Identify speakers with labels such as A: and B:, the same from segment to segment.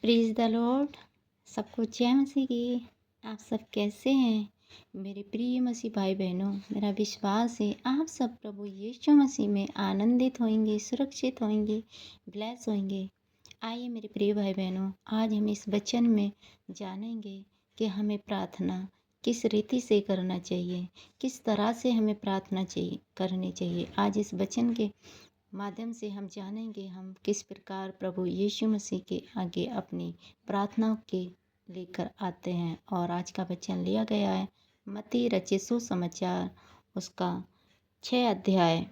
A: Praise the Lord. सबको जय मसीह की। आप सब कैसे हैं? मेरे प्रिय मसीह भाई बहनों, मेरा विश्वास है आप सब प्रभु यीशु मसीह में आनंदित होंगे, सुरक्षित होंगे, ब्लेस होंगे। आइए मेरे प्रिय भाई बहनों, आज हम इस वचन में जानेंगे कि हमें प्रार्थना किस रीति से करना चाहिए, किस तरह से हमें प्रार्थना करनी चाहिए। आज इस वचन के माध्यम से हम जानेंगे हम किस प्रकार प्रभु यीशु मसीह के आगे अपनी प्रार्थनाओं के लेकर आते हैं। और आज का वचन लिया गया है मत्ती रचित सुसमाचार उसका 6 अध्याय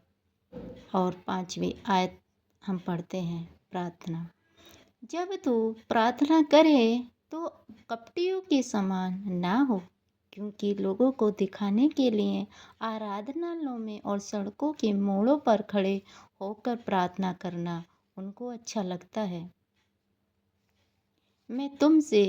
A: और 5वीं आयत। हम पढ़ते हैं प्रार्थना। जब तू प्रार्थना करे तो कपटियों के समान ना हो, क्योंकि लोगों को दिखाने के लिए आराधनालयों में और सड़कों के मोड़ों पर खड़े होकर प्रार्थना करना उनको अच्छा लगता है। मैं तुमसे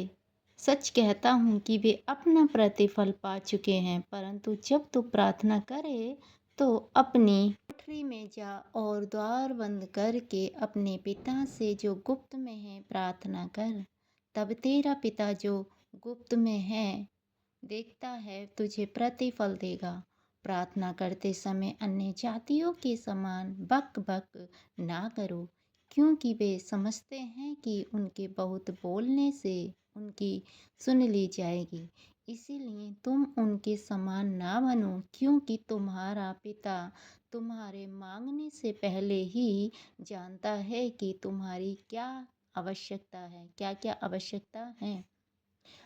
A: सच कहता हूँ कि वे अपना प्रतिफल पा चुके हैं। परंतु जब तू प्रार्थना करे तो अपनी कोठरी में जा और द्वार बंद करके अपने पिता से जो गुप्त में है प्रार्थना कर। तब तेरा पिता जो गुप्त में है देखता है तुझे प्रतिफल देगा। प्रार्थना करते समय अन्य जातियों के समान बक बक ना करो, क्योंकि वे समझते हैं कि उनके बहुत बोलने से उनकी सुन ली जाएगी। इसीलिए तुम उनके समान ना बनो, क्योंकि तुम्हारा पिता तुम्हारे मांगने से पहले ही जानता है कि तुम्हारी क्या आवश्यकता है, क्या क्या आवश्यकता है।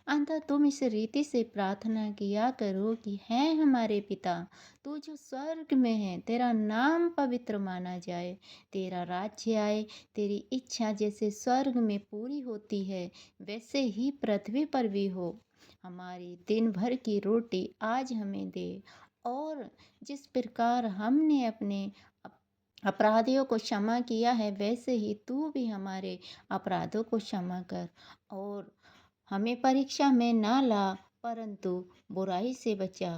A: अतः तुम इस रीति से प्रार्थना किया करो कि है हमारे पिता, तू जो स्वर्ग में है, तेरा नाम पवित्र माना जाए, तेरा राज्य आए, तेरी इच्छा जैसे स्वर्ग में पूरी होती है वैसे ही पृथ्वी पर भी हो। हमारी दिन भर की रोटी आज हमें दे, और जिस प्रकार हमने अपने अपराधियों को क्षमा किया है वैसे ही तू भी हमारे अपराधों को क्षमा कर। और हमें परीक्षा में ना ला, परंतु बुराई से बचा,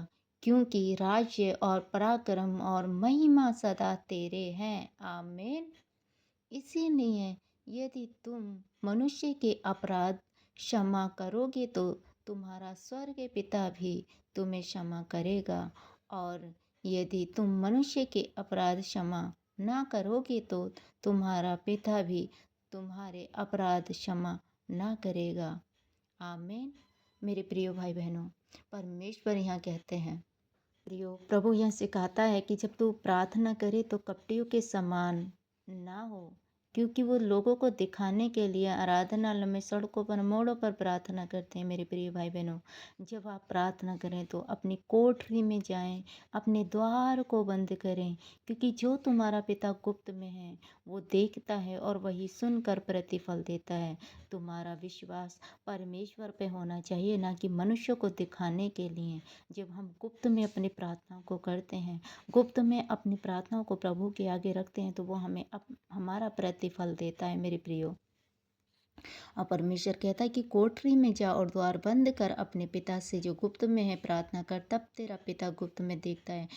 A: क्योंकि राज्य और पराक्रम और महिमा सदा तेरे हैं। आमीन। इसीलिए यदि तुम मनुष्य के अपराध क्षमा करोगे तो तुम्हारा स्वर्गीय पिता भी तुम्हें क्षमा करेगा। और यदि तुम मनुष्य के अपराध क्षमा ना करोगे तो तुम्हारा पिता भी तुम्हारे अपराध क्षमा ना करेगा। आमीन। मेरे प्रिय भाई बहनों, परमेश्वर यहाँ कहते हैं, प्रियो प्रभु यहाँ सिखाता है कि जब तू प्रार्थना करे तो कपटियों के समान ना हो, क्योंकि वो लोगों को दिखाने के लिए आराधनालय में, सड़कों पर, मोड़ों पर प्रार्थना करते हैं। मेरे प्रिय भाई बहनों, जब आप प्रार्थना करें तो अपनी कोठरी में जाएं, अपने द्वार को बंद करें, क्योंकि जो तुम्हारा पिता गुप्त में है वो देखता है और वही सुनकर प्रतिफल देता है। तुम्हारा विश्वास परमेश्वर पे होना चाहिए, ना कि मनुष्य को दिखाने के लिए। जब हम गुप्त में अपनी प्रार्थनाओं को करते हैं, गुप्त में अपनी प्रार्थनाओं को प्रभु के आगे रखते हैं, तो वो हमें हमारा प्रतिफल देता है। मेरे प्रियो, और परमेश्वर कहता है कि कोठरी में जा और द्वार बंद कर अपने पिता से जो गुप्त में है प्रार्थना कर, तब तेरा पिता गुप्त में देखता है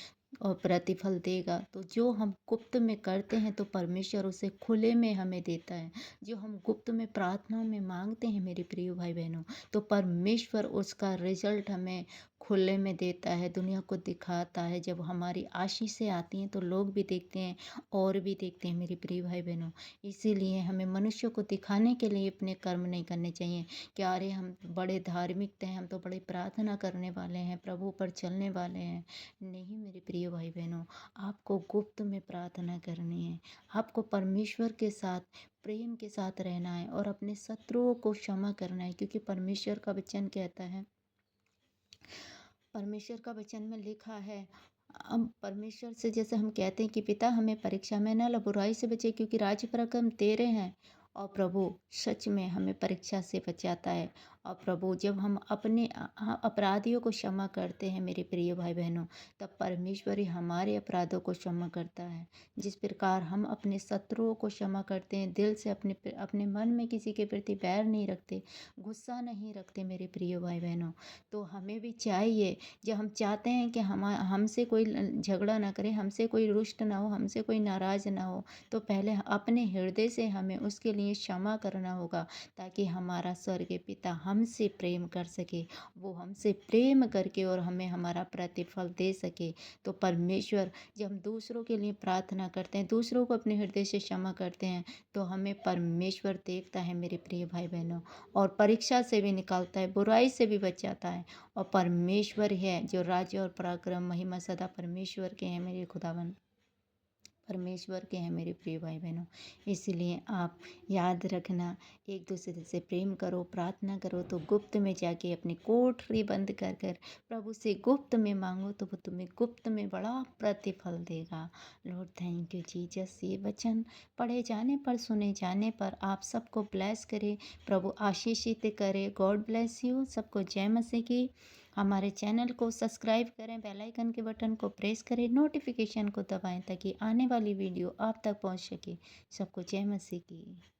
A: और प्रतिफल देगा। तो जो हम गुप्त में करते हैं तो परमेश्वर उसे खुले में हमें देता है। जो हम गुप्त में प्रार्थनाओं में मांगते हैं मेरे प्रिय भाई बहनों, तो परमेश्वर उसका रिजल्ट हमें खुले में देता है, दुनिया को दिखाता है। जब हमारी आशीषें आती हैं तो लोग भी देखते हैं और भी देखते हैं मेरे प्रिय भाई बहनों। इसीलिए हमें मनुष्य को दिखाने के लिए अपने कर्म नहीं करने चाहिए कि अरे हम तो बड़े धार्मिक हैं, हम तो बड़े प्रार्थना करने वाले हैं, प्रभु पर चलने वाले हैं। नहीं मेरे प्रिय भाई बहनों, आपको गुप्त में प्रार्थना करनी है। आपको परमेश्वर के साथ प्रेम के साथ रहना है और अपने शत्रुओं को क्षमा करना है, क्योंकि परमेश्वर का वचन कहता है, परमेश्वर का वचन में लिखा है, हम परमेश्वर से जैसे हम कहते हैं कि पिता हमें परीक्षा में न ला, बुराई से बचे, क्योंकि राज्य पराक्रम तेरे हैं। और प्रभु सच में हमें परीक्षा से बचाता है। और प्रभु जब हम अपने अपराधियों को क्षमा करते हैं मेरे प्रिय भाई बहनों, तब परमेश्वर ही हमारे अपराधों को क्षमा करता है। जिस प्रकार हम अपने शत्रुओं को क्षमा करते हैं, दिल से अपने अपने मन में किसी के प्रति बैर नहीं रखते, गुस्सा नहीं रखते मेरे प्रिय भाई बहनों, तो हमें भी चाहिए, जब हम चाहते हैं कि हमसे कोई झगड़ा ना करे, हमसे कोई रुष्ट ना हो, हमसे कोई नाराज़ ना हो, तो पहले अपने हृदय से हमें उसके लिए लिए क्षमा करना होगा, ताकि हमारा स्वर्गीय पिता हमसे प्रेम कर सके, वो हमसे प्रेम करके और हमें हमारा प्रतिफल दे सके। तो परमेश्वर, जब हम दूसरों के लिए प्रार्थना करते हैं, दूसरों को अपने हृदय से क्षमा करते हैं, तो हमें परमेश्वर देखता है मेरे प्रिय भाई बहनों, और परीक्षा से भी निकालता है, बुराई से भी बचाता है। और परमेश्वर है जो राज्य और पराक्रम महिमा सदा परमेश्वर के हैं मेरे खुदावन, परमेश्वर के हैं मेरे प्रिय भाई बहनों। इसलिए आप याद रखना, एक दूसरे से प्रेम करो, प्रार्थना करो, तो गुप्त में जाके अपनी कोठरी बंद कर कर प्रभु से गुप्त में मांगो, तो वो तुम्हें गुप्त में बड़ा प्रतिफल देगा। Lord thank you Jesus. ये वचन पढ़े जाने पर, सुने जाने पर आप सबको ब्लेस करे, प्रभु आशीषित करे। God bless you. सबको जय मसीह की। हमारे चैनल को सब्सक्राइब करें, बेल आइकन के बटन को प्रेस करें, नोटिफिकेशन को दबाएं, ताकि आने वाली वीडियो आप तक पहुंच सके। सबको जय मसीह की।